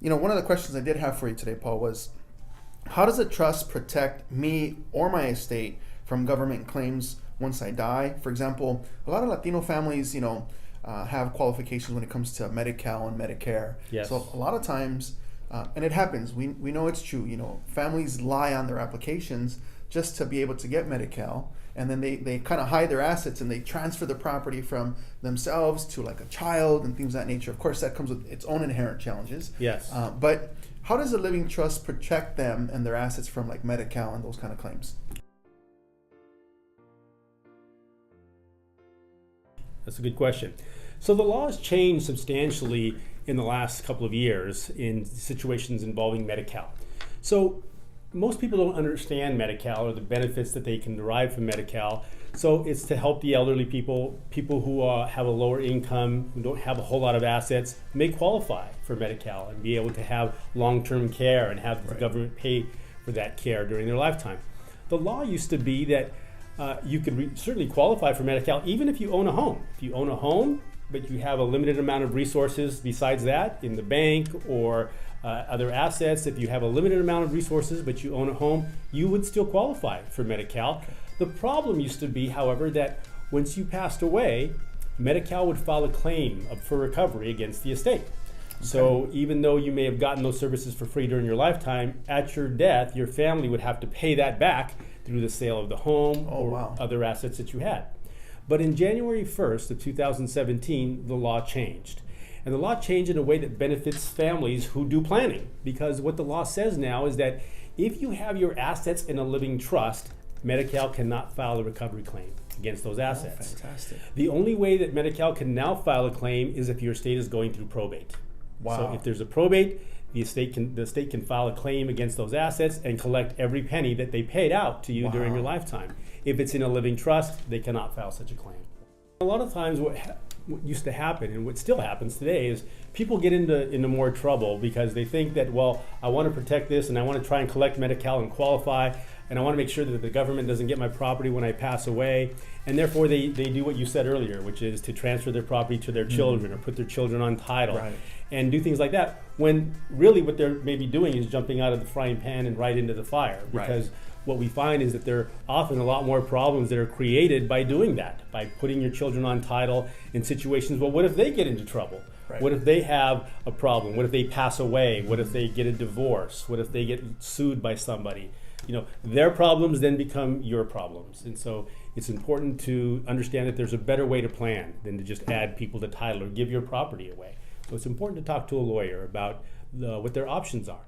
One of the questions I did have for you today, Paul, was how does a trust protect me or my estate from government claims once I die? For example, a lot of Latino families, have qualifications when it comes to Medi-CAL and Medi-CARE. Yes. So a lot of times, and it happens, we know it's true, families lie on their applications just to be able to get Medi-CAL, and then they kind of hide their assets and they transfer the property from themselves to like a child and things of that nature. Of course, that comes with its own inherent challenges. Yes. But how does a living trust protect them and their assets from like Medi-CAL and those kind of claims? That's a good question. So the law has changed substantially in the last couple of years in situations involving Medi-CAL. So most people don't understand Medi-CAL or the benefits that they can derive from Medi-CAL. So it's to help the elderly people who have a lower income, who don't have a whole lot of assets, may qualify for Medi-CAL and be able to have long-term care and have the government pay for that care during their lifetime. The law used to be that you could certainly qualify for Medi-CAL even if you own a home. If you own a home, but you have a limited amount of resources besides that in the bank or other assets, if you have a limited amount of resources but you own a home, you would still qualify for Medi-CAL. Okay. The problem used to be, however, that once you passed away, Medi-CAL would file a claim for recovery against the estate. Okay. So even though you may have gotten those services for free during your lifetime, at your death, your family would have to pay that back through the sale of the home other assets that you had. But in January 1st of 2017, the law changed. And the law changed in a way that benefits families who do planning, because what the law says now is that if you have your assets in a living trust, Medi-CAL cannot file a recovery claim against those assets. Oh, fantastic. The only way that Medi-CAL can now file a claim is if your estate is going through probate. Wow. So if there's a probate, the estate can file a claim against those assets and collect every penny that they paid out to you during your lifetime. If it's in a living trust, they cannot file such a claim. A lot of times what used to happen and what still happens today is people get into more trouble because they think that, well, I want to protect this and I want to try and collect Medi-CAL and qualify, and I want to make sure that the government doesn't get my property when I pass away, and therefore they do what you said earlier, which is to transfer their property to their children or put their children on title and do things like that, when really what they're maybe doing is jumping out of the frying pan and right into the fire, because what we find is that there are often a lot more problems that are created by doing that, by putting your children on title in situations. Well, what if they get into trouble? What if they have a problem? What if they pass away? What if they get a divorce? What if they get sued by somebody? Their problems then become your problems. And so it's important to understand that there's a better way to plan than to just add people to title or give your property away. So it's important to talk to a lawyer about what their options are.